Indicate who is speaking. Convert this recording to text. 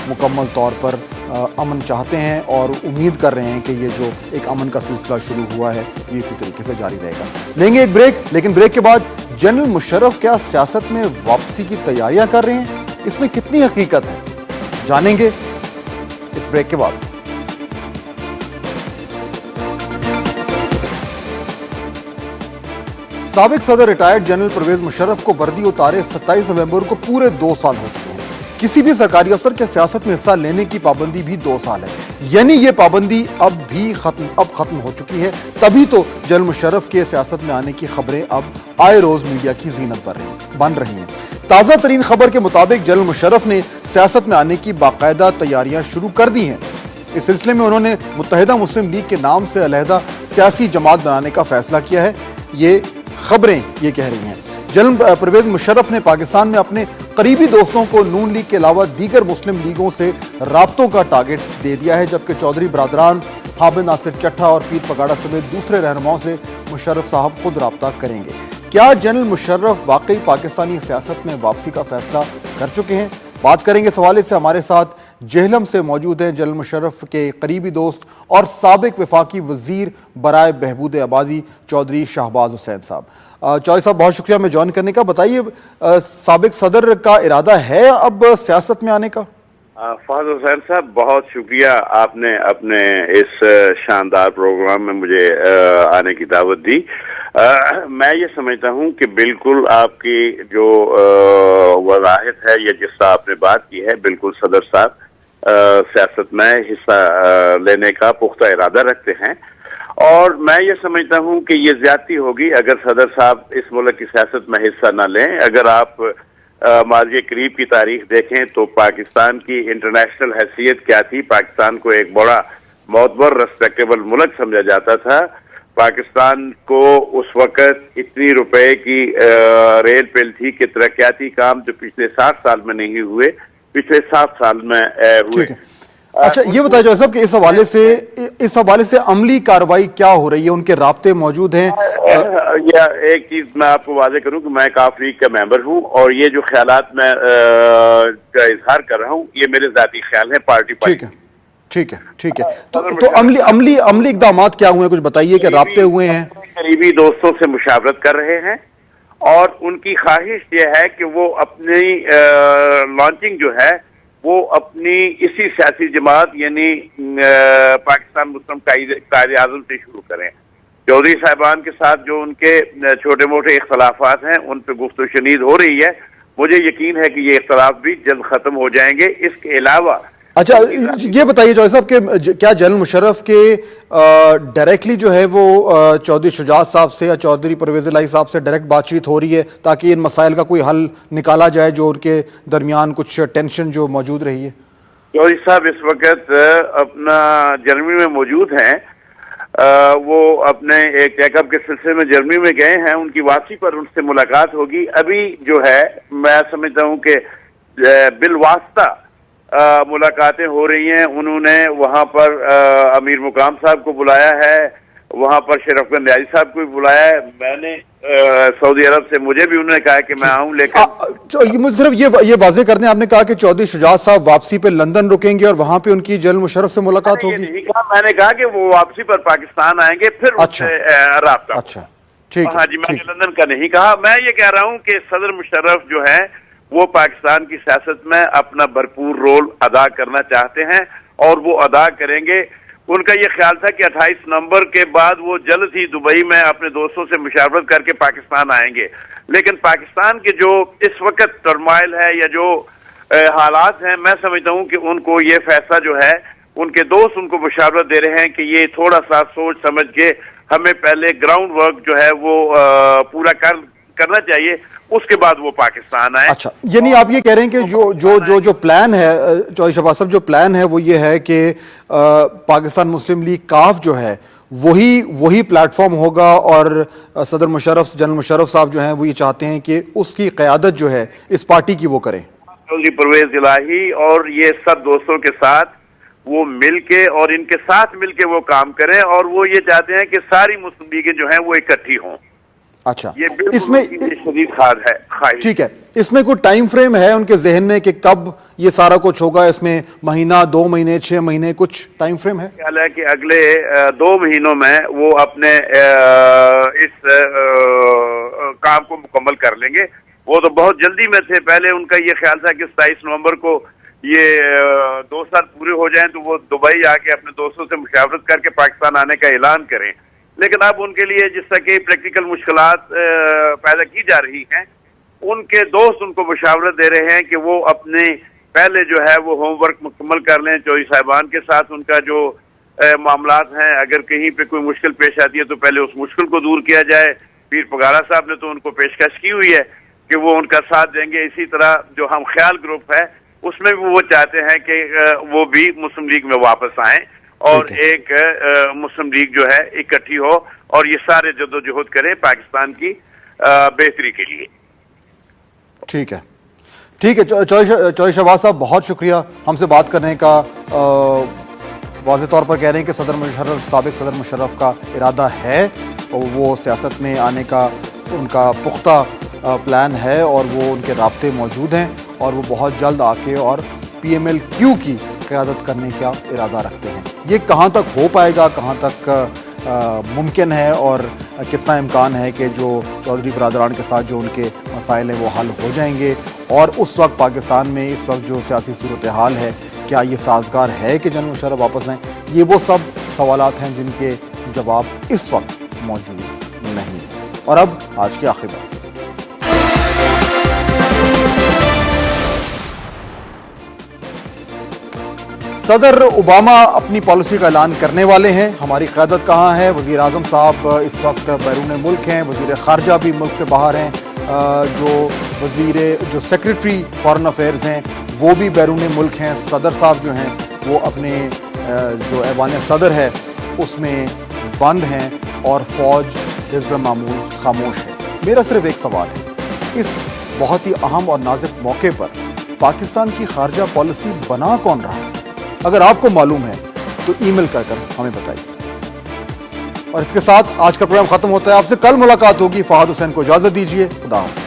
Speaker 1: مکمل طور پر امن چاہتے ہیں اور امید کر رہے ہیں کہ یہ جو ایک امن کا سلسلہ شروع ہوا ہے یہ اسی طریقے سے جاری رہے گا۔ لیں گے ایک بریک، لیکن بریک کے بعد جنرل مشرف کیا سیاست میں واپسی کی تیاریاں کر رہے ہیں؟ اس میں کتنی حقیقت ہے؟ جانیں گے اس بریک کے بعد۔ سابق صدر ریٹائرڈ جنرل پرویز مشرف کو وردی اتارے 27 نومبر کو پورے 2 سال ہو چکے ہیں۔ کسی بھی سرکاری افسر کے سیاست میں حصہ لینے کی پابندی بھی 2 سال ہے، یعنی یہ پابندی اب ختم ہو چکی ہے۔ تبھی تو جنرل مشرف کے سیاست میں آنے کی خبریں اب آئے روز میڈیا کی زینت بن رہی ہیں۔ تازہ ترین خبر کے مطابق جنرل مشرف نے سیاست میں آنے کی باقاعدہ تیاریاں شروع کر دی ہیں۔ اس سلسلے میں انہوں نے متحدہ مسلم لیگ کے نام سے علیحدہ سیاسی جماعت بنانے کا فیصلہ کیا ہے، یہ خبریں یہ کہہ رہی ہیں۔ جنرل پرویز مشرف نے پاکستان میں اپنے قریبی دوستوں کو نون لیگ کے علاوہ دیگر مسلم لیگوں سے رابطوں کا ٹارگٹ دے دیا ہے، جبکہ چودھری برادران، حامد ناصر چٹھا اور پیر پگاڑا سمیت دوسرے رہنماؤں سے مشرف صاحب خود رابطہ کریں گے۔ کیا جنرل مشرف واقعی پاکستانی سیاست میں واپسی کا فیصلہ کر چکے ہیں؟ بات کریں گے اس حوالے سے۔ ہمارے ساتھ جہلم سے موجود ہیں جنرل مشرف کے قریبی دوست اور سابق وفاقی وزیر برائے بہبود آبادی چودھری شہباز حسین صاحب۔ چودھری صاحب بہت شکریہ ہمیں جوائن کرنے کا۔ بتائیے سابق صدر کا ارادہ ہے اب سیاست میں آنے کا؟
Speaker 2: فہد حسین صاحب بہت شکریہ، آپ نے اپنے اس شاندار پروگرام میں مجھے آنے کی دعوت دی۔ میں یہ سمجھتا ہوں کہ بالکل آپ کی جو وضاحت ہے یا جس طرح آپ نے بات کی ہے، بالکل صدر صاحب سیاست میں حصہ لینے کا پختہ ارادہ رکھتے ہیں، اور میں یہ سمجھتا ہوں کہ یہ زیادتی ہوگی اگر صدر صاحب اس ملک کی سیاست میں حصہ نہ لیں۔ اگر آپ ماضی قریب کی تاریخ دیکھیں تو پاکستان کی انٹرنیشنل حیثیت کیا تھی؟ پاکستان کو ایک بڑا معتبر ریسپیکٹیبل ملک سمجھا جاتا تھا۔ پاکستان کو اس وقت اتنی روپے کی ریل پل تھی کہ ترقیاتی کام جو پچھلے 60 سال میں نہیں ہوئے، پچھلے 7 سال میں ہوئے۔
Speaker 1: اچھا یہ بتائیں جو صاحب کہ اس حوالے سے عملی کارروائی کیا ہو رہی ہے؟ ان کے رابطے موجود ہیں؟
Speaker 2: ایک چیز میں آپ کو واضح کروں کہ میں کاف لیگ کا ممبر ہوں، اور یہ جو خیالات میں کا اظہار کر رہا ہوں یہ میرے ذاتی خیال ہیں، پارٹی
Speaker 1: ٹھیک ہے۔ تو عملی اقدامات کیا ہوئے ہیں؟ کچھ بتائیے کہ رابطے ہوئے ہیں؟
Speaker 2: قریبی دوستوں سے مشاورت کر رہے ہیں، اور ان کی خواہش یہ ہے کہ وہ اپنی لانچنگ جو ہے وہ اپنی اسی سیاسی جماعت یعنی پاکستان مسلم قائد اعظم سے شروع کریں۔ چودھری صاحبان کے ساتھ جو ان کے چھوٹے موٹے اختلافات ہیں ان پہ گفت و شنید ہو رہی ہے، مجھے یقین ہے کہ یہ اختلاف بھی جلد ختم ہو جائیں گے۔ اس کے علاوہ
Speaker 1: اچھا یہ بتائیے چودھری صاحب کہ کیا جنرل مشرف کے ڈائریکٹلی جو ہے وہ چودھری شجاعت صاحب سے یا چودھری پرویز الہی صاحب سے ڈائریکٹ بات چیت ہو رہی ہے تاکہ ان مسائل کا کوئی حل نکالا جائے جو ان کے درمیان کچھ ٹینشن جو موجود رہی ہے؟
Speaker 2: چودھری صاحب اس وقت اپنا جرمنی میں موجود ہیں، وہ اپنے ایک چیک اپ کے سلسلے میں جرمنی میں گئے ہیں، ان کی واپسی پر ان سے ملاقات ہوگی۔ ابھی جو ہے میں سمجھتا ہوں کہ بالواسطہ ملاقاتیں ہو رہی ہیں۔ انہوں نے وہاں پر امیر مقام صاحب کو بلایا ہے، وہاں پر شرف گن ریاضی صاحب کو بھی بلایا ہے۔ میں نے سعودی عرب سے مجھے بھی انہوں نے کہا کہ میں آؤں، لیکن
Speaker 1: صرف یہ واضح کر دیں، آپ نے کہا کہ چودھری شجاعت صاحب واپسی پہ لندن رکیں گے اور وہاں پہ ان کی جنرل مشرف سے ملاقات ہوگی؟
Speaker 2: میں نے کہا کہ وہ واپسی پر پاکستان آئیں گے پھر ان سے رابطہ۔
Speaker 1: اچھا ٹھیک ہے۔
Speaker 2: ہاں جی، میں نے لندن کا نہیں کہا۔ میں یہ کہہ رہا ہوں کہ صدر مشرف جو ہے وہ پاکستان کی سیاست میں اپنا بھرپور رول ادا کرنا چاہتے ہیں، اور وہ ادا کریں گے۔ ان کا یہ خیال تھا کہ 28 نومبر کے بعد وہ جلد ہی دبئی میں اپنے دوستوں سے مشاورت کر کے پاکستان آئیں گے، لیکن پاکستان کے جو اس وقت ٹرمائل ہے یا جو حالات ہیں، میں سمجھتا ہوں کہ ان کو یہ فیصلہ جو ہے ان کے دوست ان کو مشاورت دے رہے ہیں کہ یہ تھوڑا سا سوچ سمجھ کے ہمیں پہلے گراؤنڈ ورک جو ہے وہ پورا کرنا چاہیے، اس کے بعد وہ پاکستان آئے۔
Speaker 1: اچھا یعنی آپ یہ کہہ رہے ہیں کہ جو پلان ہے چودھری شہباز صاحب، جو پلان ہے وہ یہ ہے کہ پاکستان مسلم لیگ کاف جو ہے وہی پلیٹ فارم ہوگا، اور صدر مشرف جنرل مشرف صاحب جو ہیں وہ یہ چاہتے ہیں کہ اس کی قیادت جو ہے اس پارٹی کی وہ کریں۔
Speaker 2: چودھری پرویز الہی اور یہ سب دوستوں کے ساتھ وہ مل کے اور ان کے ساتھ مل کے وہ کام کریں، اور وہ یہ چاہتے ہیں کہ ساری مسلم لیگیں جو ہیں وہ اکٹھی ہوں۔
Speaker 1: اچھا
Speaker 2: یہ بالکل
Speaker 1: اس میں
Speaker 2: شدید خواہش.
Speaker 1: ٹھیک ہے، اس میں کوئی ٹائم فریم ہے ان کے ذہن میں کہ کب یہ سارا کچھ ہوگا؟ اس میں مہینہ، 2 مہینے، 6 مہینے، کچھ ٹائم فریم ہے؟
Speaker 2: خیال ہے کہ اگلے 2 مہینوں میں وہ اپنے اس کام کو مکمل کر لیں گے. وہ تو بہت جلدی میں تھے. پہلے ان کا یہ خیال تھا کہ 27 نومبر کو یہ 2 سال پورے ہو جائیں تو وہ دبئی آ کے اپنے دوستوں سے مشاورت کر کے پاکستان آنے کا اعلان کریں. لیکن اب ان کے لیے جس طرح کی پریکٹیکل مشکلات پیدا کی جا رہی ہیں، ان کے دوست ان کو مشاورت دے رہے ہیں کہ وہ اپنے پہلے جو ہے وہ ہوم ورک مکمل کر لیں. چودھری صاحبان کے ساتھ ان کا جو معاملات ہیں، اگر کہیں پہ کوئی مشکل پیش آتی ہے تو پہلے اس مشکل کو دور کیا جائے. پیر پگارا صاحب نے تو ان کو پیشکش کی ہوئی ہے کہ وہ ان کا ساتھ دیں گے. اسی طرح جو ہم خیال گروپ ہے اس میں بھی وہ چاہتے ہیں کہ وہ بھی مسلم لیگ میں واپس آئیں اور ایک مسلم لیگ جو ہے اکٹھی ہو اور یہ سارے جدوجہد کرے پاکستان کی بہتری کے لیے.
Speaker 1: ٹھیک ہے، ٹھیک ہے. چودھری شہباز صاحب بہت شکریہ ہم سے بات کرنے کا. واضح طور پر کہہ رہے ہیں کہ سابق صدر مشرف کا ارادہ ہے اور وہ سیاست میں آنے کا ان کا پختہ پلان ہے اور وہ ان کے رابطے موجود ہیں اور وہ بہت جلد آ کے اور پی ایم ایل کیو کی قیادت کرنے کا ارادہ رکھتے ہیں. یہ کہاں تک ہو پائے گا، کہاں تک ممکن ہے اور کتنا امکان ہے کہ جو چودھری برادران کے ساتھ جو ان کے مسائل ہیں وہ حل ہو جائیں گے، اور اس وقت پاکستان میں اس وقت جو سیاسی صورتحال ہے کیا یہ سازگار ہے کہ جنرل مشرف واپس آئیں؟ یہ وہ سب سوالات ہیں جن کے جواب اس وقت موجود نہیں ہیں. اور اب آج کی آخری بات. صدر اوباما اپنی پالیسی کا اعلان کرنے والے ہیں. ہماری قیادت کہاں ہے؟ وزیر اعظم صاحب اس وقت بیرون ملک ہیں، وزیر خارجہ بھی ملک سے باہر ہیں، جو سیکرٹری فارن افیئرز ہیں وہ بھی بیرون ملک ہیں. صدر صاحب جو ہیں وہ اپنے جو ایوان صدر ہے اس میں بند ہیں اور فوج حزب معمول خاموش ہے. میرا صرف ایک سوال ہے، اس بہت ہی اہم اور نازک موقع پر پاکستان کی خارجہ پالیسی بنا کون رہا ہے؟ اگر آپ کو معلوم ہے تو ای میل کر ہمیں بتائیے. اور اس کے ساتھ آج کا پروگرام ختم ہوتا ہے. آپ سے کل ملاقات ہوگی. فہد حسین کو اجازت دیجیے. خدا حافظ.